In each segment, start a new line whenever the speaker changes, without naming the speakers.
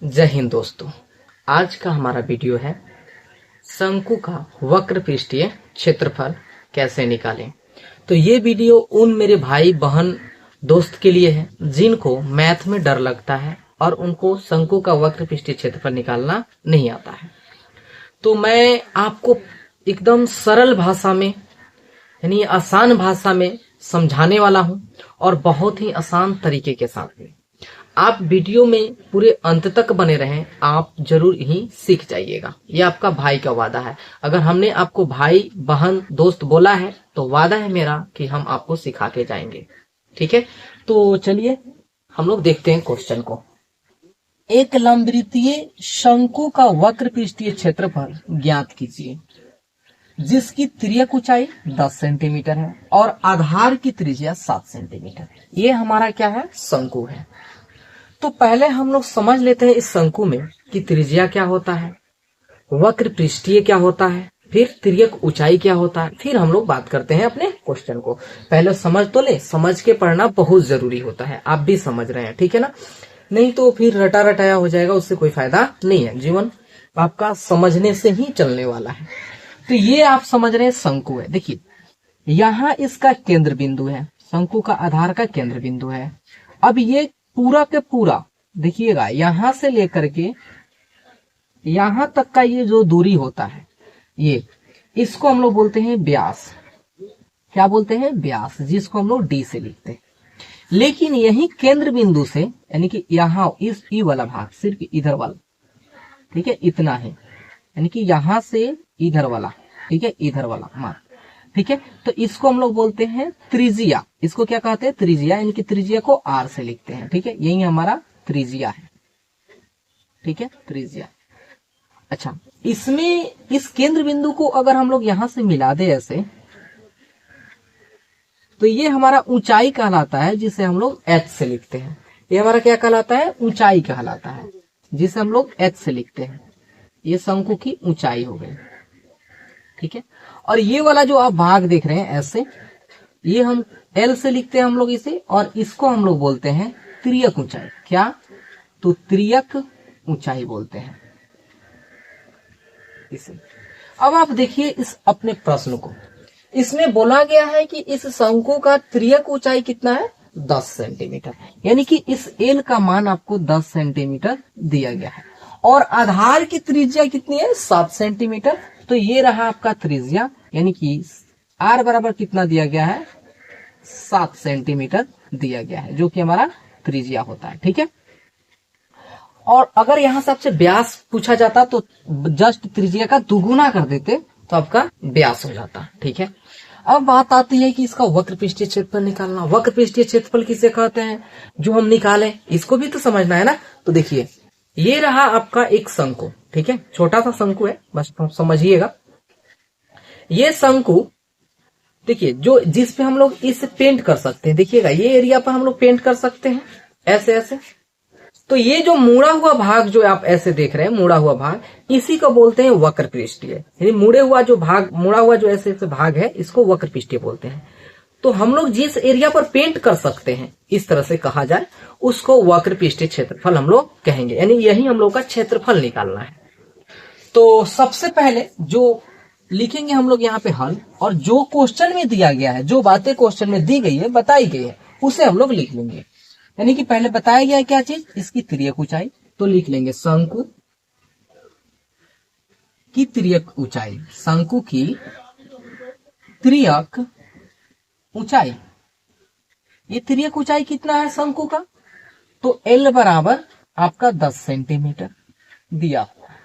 जय हिंद दोस्तों। आज का हमारा वीडियो है शंकु का वक्र पृष्ठीय क्षेत्रफल कैसे निकालें। तो ये वीडियो उन मेरे भाई बहन दोस्त के लिए है जिनको मैथ में डर लगता है और उनको शंकु का वक्र पृष्ठीय क्षेत्रफल निकालना नहीं आता है। तो मैं आपको एकदम सरल भाषा में यानी आसान भाषा में समझाने वाला हूँ और बहुत ही आसान तरीके के साथ में। आप वीडियो में पूरे अंत तक बने रहें, आप जरूर ही सीख जाइएगा। ये आपका भाई का वादा है। अगर हमने आपको भाई बहन दोस्त बोला है तो वादा है मेरा कि हम आपको सिखा के जाएंगे। ठीक है, तो चलिए हम लोग देखते हैं क्वेश्चन को। एक लंबवृत्तीय शंकु का वक्र पृष्ठीय क्षेत्रफल ज्ञात कीजिए जिसकी तिर्यक ऊंचाई 10 सेंटीमीटर है और आधार की त्रिज्या 7 सेंटीमीटर। ये हमारा क्या है? शंकु है। तो पहले हम लोग समझ लेते हैं इस शंकु में कि त्रिज्या क्या होता है, वक्र पृष्ठीय क्या होता है, फिर तिर्यक ऊंचाई क्या होता है, फिर हम लोग बात करते हैं अपने क्वेश्चन को। पहले समझ तो ले, समझ के पढ़ना बहुत जरूरी होता है। आप भी समझ रहे हैं, ठीक है ना? नहीं तो फिर रटा रटाया हो जाएगा, उससे कोई फायदा नहीं है। जीवन आपका समझने से ही चलने वाला है। तो ये आप समझ रहे हैं शंकु है। देखिए यहाँ इसका केंद्र बिंदु है, शंकु का आधार का केंद्र बिंदु है। अब ये पूरा के पूरा देखिएगा, यहां से लेकर के यहां तक का ये जो दूरी होता है, ये इसको हम लोग बोलते हैं व्यास। क्या बोलते हैं? व्यास, जिसको हम लोग डी से लिखते हैं। लेकिन यही केंद्र बिंदु से यानी कि यहाँ इस ई वाला भाग, सिर्फ इधर वाला, ठीक है, इतना है, यानी कि यहां से इधर वाला, ठीक है, इधर वाला मान, ठीक है। तो इसको हम लोग बोलते हैं त्रिज्या। इसको क्या कहते हैं? त्रिज्या, यानी कि त्रिज्या को आर से लिखते हैं, ठीक है। यही हमारा त्रिज्या है, ठीक है, त्रिज्या। अच्छा, इसमें इस केंद्र बिंदु को अगर हम लोग यहां से मिला दे ऐसे, तो ये हमारा ऊंचाई कहलाता है, जिसे हम लोग एच से लिखते हैं। ये हमारा क्या कहलाता है? ऊंचाई कहलाता है, जिसे हम लोग एच से लिखते हैं। ये शंकु की ऊंचाई हो गई, ठीक है। और ये वाला जो आप भाग देख रहे हैं ऐसे, ये हम एल से लिखते हैं हम लोग इसे, और इसको हम लोग बोलते हैं तिर्यक ऊंचाई। क्या? तो तिर्यक ऊंचाई बोलते हैं इसे। अब आप देखिए इस अपने प्रश्न को, इसमें बोला गया है कि इस शंकु का तिर्यक ऊंचाई कितना है? 10 सेंटीमीटर, यानी कि इस एल का मान आपको 10 सेंटीमीटर दिया गया है। और आधार की त्रिज्या कितनी है? 7 सेंटीमीटर। तो ये रहा आपका त्रिज्या, यानी कि आर बराबर कितना दिया गया है? 7 सेंटीमीटर दिया गया है, जो कि हमारा त्रिज्या होता है, ठीक है। और अगर यहां से आपसे व्यास पूछा जाता तो जस्ट त्रिज्या का दुगुना कर देते तो आपका व्यास हो जाता, ठीक है। अब बात आती है कि इसका वक्र पृष्ठीय क्षेत्रफल निकालना। वक्र पृष्ठीय क्षेत्रफल किसे कहते हैं जो हम निकालें? इसको भी तो समझना है ना। तो देखिए ये रहा आपका एक शंकु, ठीक है, छोटा सा शंकु है, बस समझिएगा। ये शंकु देखिए जो जिस पे हम लोग इसे पेंट कर सकते हैं, देखिएगा ये एरिया पर हम लोग पेंट कर सकते हैं ऐसे ऐसे। तो ये जो मुड़ा हुआ भाग जो आप ऐसे देख रहे हैं, मुड़ा हुआ भाग, इसी को बोलते हैं वक्र पृष्ठीय। यानी मुड़े हुआ जो भाग, मुड़ा हुआ जो ऐसे ऐसे भाग है, इसको वक्र पृष्ठीय बोलते हैं। तो हम लोग जिस एरिया पर पेंट कर सकते हैं, इस तरह से कहा जाए, उसको वक्र पृष्ठीय क्षेत्रफल हम लोग कहेंगे। यानी यही हम लोग का क्षेत्रफल निकालना है। तो सबसे पहले जो लिखेंगे हम लोग यहाँ पे हल, और जो क्वेश्चन में दिया गया है, जो बातें क्वेश्चन में दी गई है, बताई गई है, उसे हम लोग लिख लेंगे। यानी कि पहले बताया गया है क्या चीज? इसकी तिर्यक ऊंचाई। तो लिख लेंगे शंकु की तिर्यक ऊंचाई, शंकु की तिर्यक ऊंचाई। ये तिर्यक ऊंचाई कितना है शंकु का? तो एल बराबर आपका 10 सेंटीमीटर दिया हुआ है।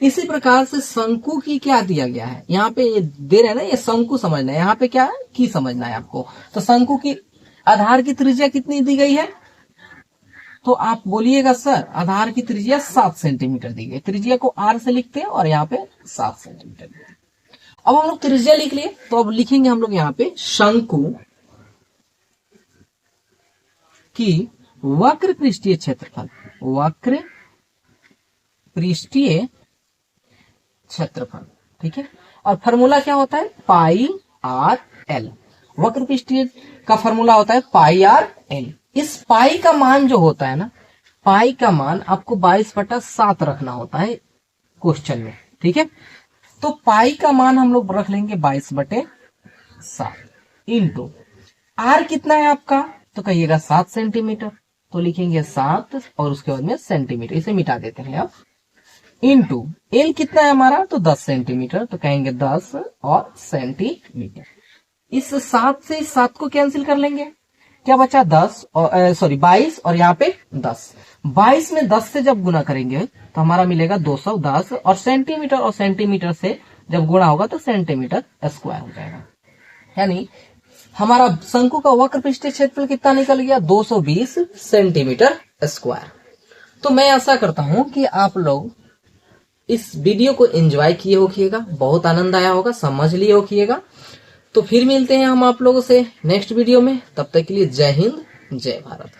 इसी प्रकार से शंकु की क्या दिया गया है? यहाँ पे ये दे रहे हैं ना, ये शंकु समझना है, यहाँ पे क्या है की समझना है आपको। तो शंकु की आधार की त्रिज्या कितनी दी गई है? तो आप बोलिएगा सर आधार की त्रिज्या 7 सेंटीमीटर दी गई। त्रिज्या को आर से लिखते हैं और यहाँ पे 7 सेंटीमीटर। अब हम लोग त्रिज्या लिख लिए, तो अब लिखेंगे हम लोग यहाँ पे शंकु की वक्र पृष्ठीय क्षेत्रफल, वक्र पृष्ठीय क्षेत्रफल, ठीक है। और फॉर्मूला क्या होता है? पाई आर एल। वक्र पृष्ठीय का फॉर्मूला होता है पाई आर एल। इस पाई का मान जो होता है ना, पाई का मान आपको 22/7 रखना होता है क्वेश्चन में, ठीक है। तो पाई का मान हम लोग रख लेंगे 22/7 इंटू आर कितना है आपका, तो कहिएगा 7 सेंटीमीटर, तो लिखेंगे 7 और उसके बाद में सेंटीमीटर, इसे मिटा देते हैं अब, इंटू एल कितना है हमारा, तो 10 सेंटीमीटर, तो कहेंगे 10 और सेंटीमीटर। इस 7 से इस 7 को कैंसिल कर लेंगे, क्या बचा 10 और सॉरी 22 और यहाँ पे 10, 22 में 10 से जब गुना करेंगे तो हमारा मिलेगा 210 और सेंटीमीटर से जब गुणा होगा तो सेंटीमीटर स्क्वायर हो जाएगा। यानी हमारा शंकु का वक्र पृष्ठीय क्षेत्रफल कितना निकल गया, 220 सेंटीमीटर स्क्वायर। तो मैं आशा करता हूं कि आप लोग इस वीडियो को एंजॉय किए होखिएगा, बहुत आनंद आया होगा, समझ लिए होखिएगा। तो फिर मिलते हैं हम आप लोगों से नेक्स्ट वीडियो में, तब तक के लिए जय हिंद जय भारत।